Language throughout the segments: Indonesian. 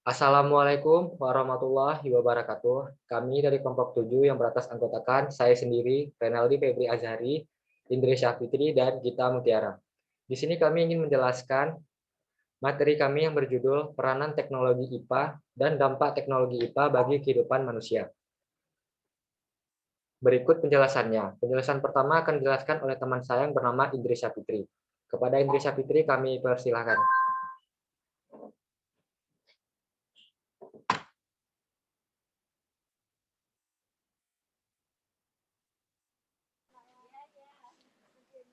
Assalamualaikum warahmatullahi wabarakatuh. Kami dari kelompok 7 yang beratas anggotakan saya sendiri, Renaldi Febri Azhari, Indri Syafitri, dan Gita Mutiara. Di sini kami ingin menjelaskan materi kami yang berjudul Peranan Teknologi IPA dan Dampak Teknologi IPA bagi Kehidupan Manusia. Berikut penjelasannya. Penjelasan pertama akan dijelaskan oleh teman saya yang bernama Indri Syafitri. Kepada Indri Syafitri kami persilahkan.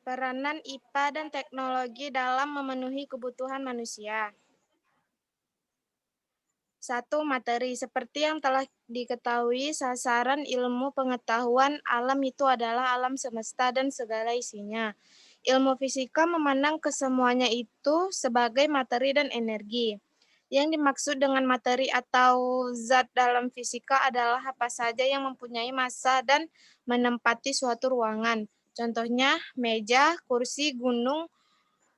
Peranan IPA dan teknologi dalam memenuhi kebutuhan manusia. 1. Materi. Seperti yang telah diketahui, sasaran ilmu pengetahuan alam itu adalah alam semesta dan segala isinya. Ilmu fisika memandang kesemuanya itu sebagai materi dan energi. Yang dimaksud dengan materi atau zat dalam fisika adalah apa saja yang mempunyai massa dan menempati suatu ruangan. Contohnya meja, kursi, gunung,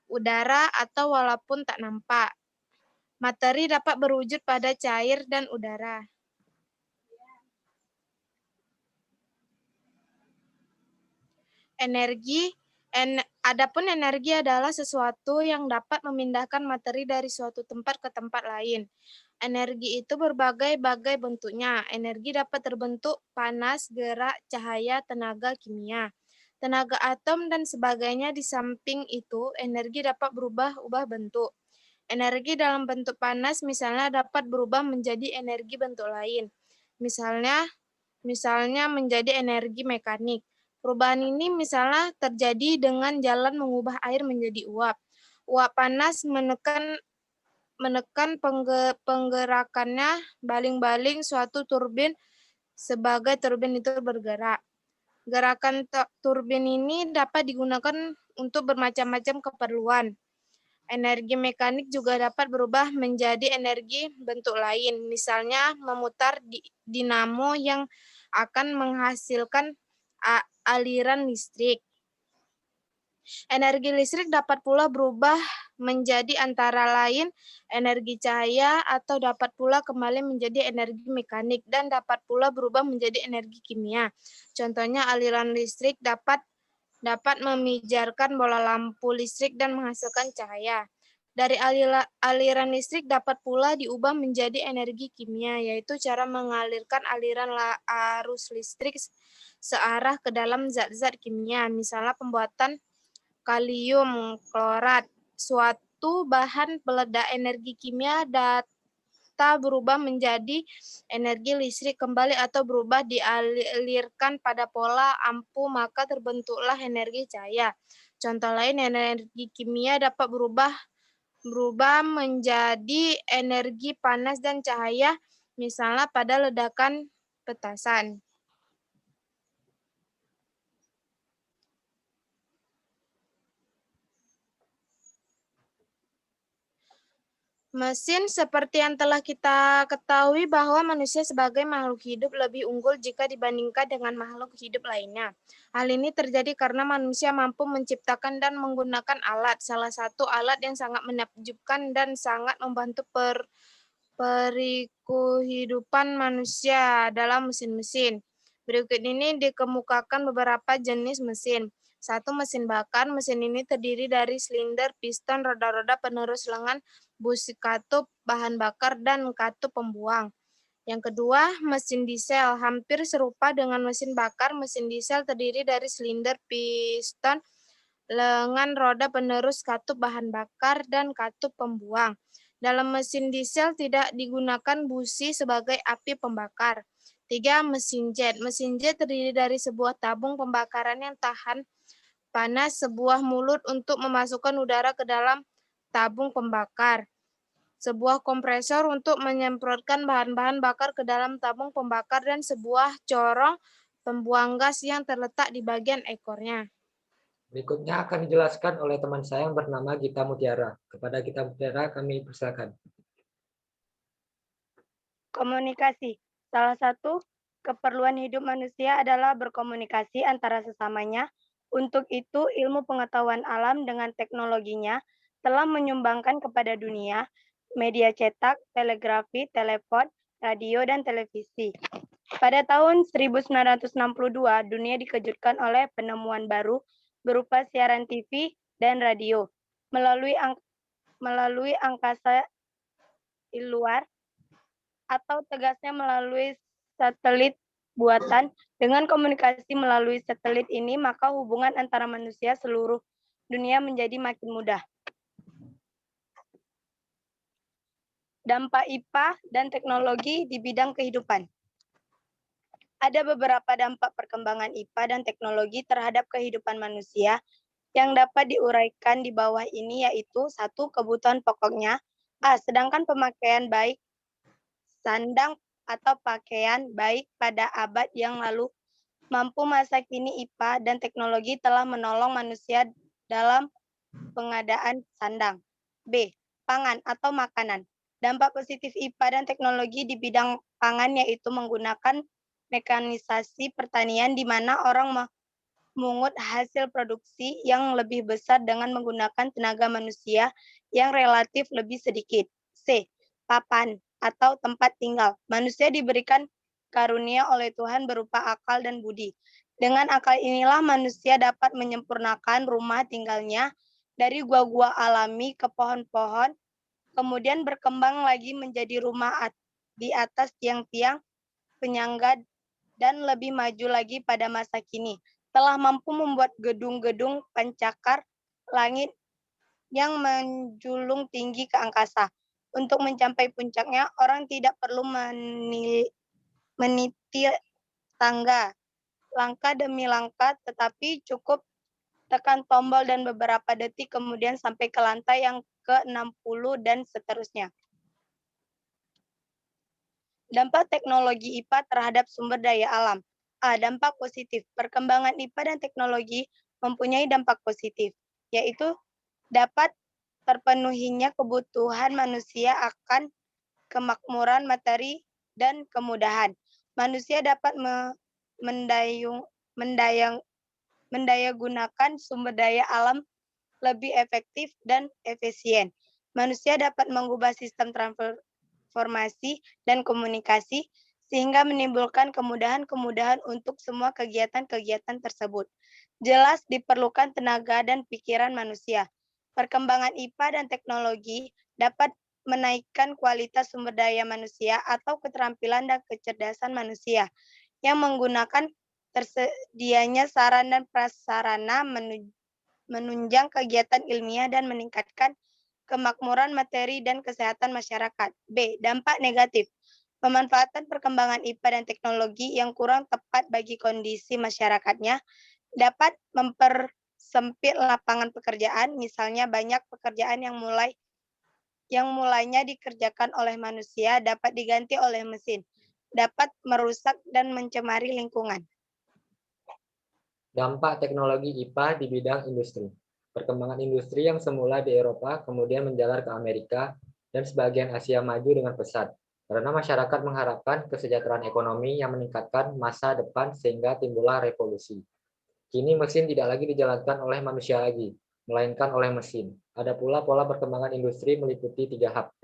udara, atau walaupun tak nampak. Materi dapat berwujud pada cair dan udara. Adapun energi adalah sesuatu yang dapat memindahkan materi dari suatu tempat ke tempat lain. Energi itu berbagai-bagai bentuknya. Energi dapat terbentuk panas, gerak, cahaya, tenaga kimia, tenaga atom, dan sebagainya. Di samping itu, energi dapat berubah-ubah bentuk. Energi dalam bentuk panas misalnya dapat berubah menjadi energi bentuk lain. Misalnya menjadi energi mekanik. Perubahan ini misalnya terjadi dengan jalan mengubah air menjadi uap. Uap panas menekan penggerakannya baling-baling suatu turbin sebagai turbin itu bergerak. Gerakan turbin ini dapat digunakan untuk bermacam-macam keperluan. Energi mekanik juga dapat berubah menjadi energi bentuk lain, misalnya memutar dinamo yang akan menghasilkan aliran listrik. Energi listrik dapat pula berubah menjadi antara lain energi cahaya atau dapat pula kembali menjadi energi mekanik dan dapat pula berubah menjadi energi kimia. Contohnya aliran listrik dapat memijarkan bola lampu listrik dan menghasilkan cahaya. Dari aliran listrik dapat pula diubah menjadi energi kimia, yaitu cara mengalirkan aliran arus listrik searah ke dalam zat-zat kimia, misalnya pembuatan kalium klorat. Suatu bahan peledak energi kimia berubah menjadi energi listrik kembali atau berubah dialirkan pada pola ampu, maka terbentuklah energi cahaya. Contoh lain, energi kimia dapat berubah menjadi energi panas dan cahaya, misalnya pada ledakan petasan. Mesin, seperti yang telah kita ketahui bahwa manusia sebagai makhluk hidup lebih unggul jika dibandingkan dengan makhluk hidup lainnya. Hal ini terjadi karena manusia mampu menciptakan dan menggunakan alat. Salah satu alat yang sangat menakjubkan dan sangat membantu kehidupan manusia adalah mesin-mesin. Berikut ini dikemukakan beberapa jenis mesin. 1. Mesin bakar. Mesin ini terdiri dari silinder, piston, roda-roda penerus lengan, busi katup, bahan bakar, dan katup pembuang. Yang kedua, mesin diesel. Hampir serupa dengan mesin bakar, mesin diesel terdiri dari silinder, piston, lengan, roda penerus, katup, bahan bakar, dan katup pembuang. Dalam mesin diesel tidak digunakan busi sebagai api pembakar. 3. Mesin jet. Mesin jet terdiri dari sebuah tabung pembakaran yang tahan panas, sebuah mulut untuk memasukkan udara ke dalam tabung pembakar, sebuah kompresor untuk menyemprotkan bahan-bahan bakar ke dalam tabung pembakar, dan sebuah corong pembuang gas yang terletak di bagian ekornya. Berikutnya akan dijelaskan oleh teman saya yang bernama Gita Mutiara. Kepada Gita Mutiara kami persilakan. Komunikasi. Salah satu keperluan hidup manusia adalah berkomunikasi antara sesamanya. Untuk itu, ilmu pengetahuan alam dengan teknologinya telah menyumbangkan kepada dunia media cetak, telegrafi, telepon, radio, dan televisi. Pada tahun 1962, dunia dikejutkan oleh penemuan baru berupa siaran TV dan radio melalui angkasa luar, atau tegasnya melalui satelit buatan. Dengan komunikasi melalui satelit ini, maka hubungan antara manusia seluruh dunia menjadi makin mudah. Dampak IPA dan teknologi di bidang kehidupan. Ada beberapa dampak perkembangan IPA dan teknologi terhadap kehidupan manusia yang dapat diuraikan di bawah ini, yaitu: 1. Kebutuhan pokoknya. Sedangkan pemakaian baik sandang atau pakaian baik pada abad yang lalu mampu, masa kini IPA dan teknologi telah menolong manusia dalam pengadaan sandang. B. Pangan atau makanan. Dampak positif IPA dan teknologi di bidang pangan yaitu menggunakan mekanisasi pertanian di mana orang memungut hasil produksi yang lebih besar dengan menggunakan tenaga manusia yang relatif lebih sedikit. C. Papan atau tempat tinggal. Manusia diberikan karunia oleh Tuhan berupa akal dan budi. Dengan akal inilah manusia dapat menyempurnakan rumah tinggalnya dari gua-gua alami ke pohon-pohon, kemudian berkembang lagi menjadi rumah di atas tiang-tiang penyangga, dan lebih maju lagi pada masa kini telah mampu membuat gedung-gedung pencakar langit yang menjulung tinggi ke angkasa. Untuk mencapai puncaknya, orang tidak perlu meniti tangga langkah demi langkah, tetapi cukup tekan tombol dan beberapa detik kemudian sampai ke lantai yang ke-60 dan seterusnya. Dampak teknologi IPA terhadap sumber daya alam. Dampak positif. Perkembangan IPA dan teknologi mempunyai dampak positif, yaitu dapat terpenuhinya kebutuhan manusia akan kemakmuran materi dan kemudahan. Manusia dapat mendayagunakan sumber daya alam lebih efektif dan efisien. Manusia dapat mengubah sistem transformasi dan komunikasi sehingga menimbulkan kemudahan-kemudahan untuk semua kegiatan-kegiatan tersebut. Jelas diperlukan tenaga dan pikiran manusia. Perkembangan IPA dan teknologi dapat menaikkan kualitas sumber daya manusia atau keterampilan dan kecerdasan manusia yang menggunakan tersedianya sarana dan prasarana menunjang kegiatan ilmiah dan meningkatkan kemakmuran materi dan kesehatan masyarakat. B. Dampak negatif. Pemanfaatan perkembangan IPA dan teknologi yang kurang tepat bagi kondisi masyarakatnya dapat mempersempit lapangan pekerjaan, misalnya banyak pekerjaan yang mulainya dikerjakan oleh manusia dapat diganti oleh mesin, dapat merusak dan mencemari lingkungan. Dampak teknologi IPA di bidang industri. Perkembangan industri yang semula di Eropa kemudian menjalar ke Amerika dan sebagian Asia maju dengan pesat, karena masyarakat mengharapkan kesejahteraan ekonomi yang meningkatkan masa depan sehingga timbullah revolusi. Kini mesin tidak lagi dijalankan oleh manusia lagi, melainkan oleh mesin. Ada pula pola perkembangan industri meliputi 3 tahap.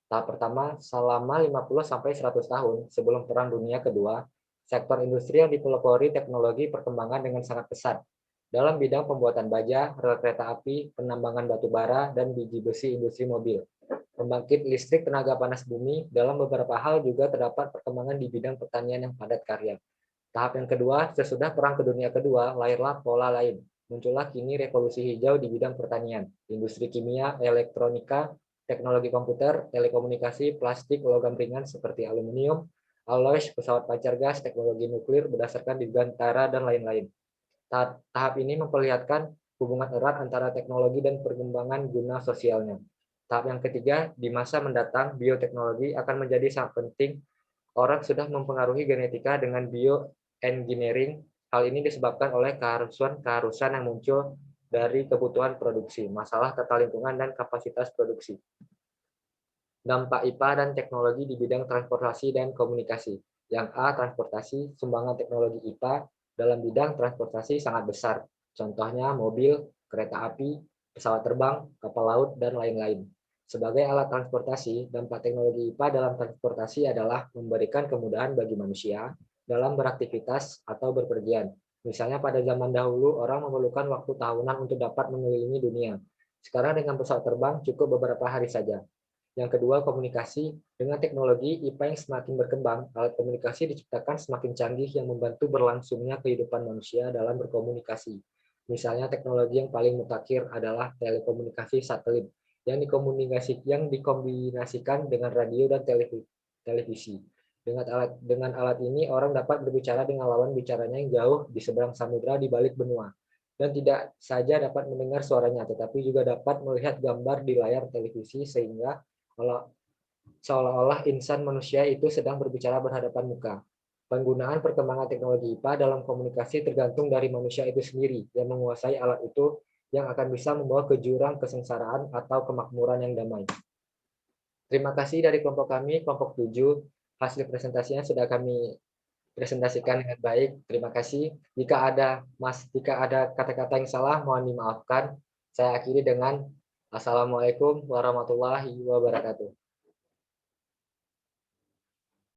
Tahap pertama selama 50-100 tahun sebelum Perang Dunia Kedua, sektor industri yang dipelopori teknologi perkembangan dengan sangat pesat dalam bidang pembuatan baja, rel kereta api, penambangan batu bara, dan biji besi industri mobil. Pembangkit listrik tenaga panas bumi, dalam beberapa hal juga terdapat perkembangan di bidang pertanian yang padat karya. Tahap yang kedua, sesudah Perang Dunia Kedua, lahirlah pola lain. Muncullah kini revolusi hijau di bidang pertanian, industri kimia, elektronika, teknologi komputer, telekomunikasi, plastik, logam ringan seperti aluminium, alloy, pesawat pancar gas, teknologi nuklir berdasarkan dirgantara, dan lain-lain. Tahap ini memperlihatkan hubungan erat antara teknologi dan perkembangan guna sosialnya. Tahap yang ketiga, di masa mendatang, bioteknologi akan menjadi sangat penting. Orang sudah mempengaruhi genetika dengan bioengineering. Hal ini disebabkan oleh keharusan yang muncul dari kebutuhan produksi, masalah tata lingkungan, dan kapasitas produksi. Dampak IPA dan teknologi di bidang transportasi dan komunikasi. Yang A, transportasi. Sumbangan teknologi IPA dalam bidang transportasi sangat besar. Contohnya mobil, kereta api, pesawat terbang, kapal laut, dan lain-lain. Sebagai alat transportasi, dampak teknologi IPA dalam transportasi adalah memberikan kemudahan bagi manusia dalam beraktivitas atau berpergian. Misalnya pada zaman dahulu orang memerlukan waktu tahunan untuk dapat mengelilingi dunia. Sekarang dengan pesawat terbang cukup beberapa hari saja. Yang kedua, komunikasi. Dengan teknologi IPA yang semakin berkembang, alat komunikasi diciptakan semakin canggih yang membantu berlangsungnya kehidupan manusia dalam berkomunikasi. Misalnya teknologi yang paling mutakhir adalah telekomunikasi satelit yang dikombinasikan dengan radio dan televisi. Dengan alat ini orang dapat berbicara dengan lawan bicaranya yang jauh di seberang samudra di balik benua. Dan tidak saja dapat mendengar suaranya, tetapi juga dapat melihat gambar di layar televisi sehingga seolah-olah insan manusia itu sedang berbicara berhadapan muka. Penggunaan perkembangan teknologi IPA dalam komunikasi tergantung dari manusia itu sendiri yang menguasai alat itu yang akan bisa membawa ke jurang kesengsaraan atau kemakmuran yang damai. Terima kasih dari kelompok kami, kelompok 7. Hasil presentasinya sudah kami presentasikan dengan baik. Terima kasih. Jika ada kata-kata yang salah, mohon dimaafkan. Saya akhiri dengan Assalamualaikum warahmatullahi wabarakatuh.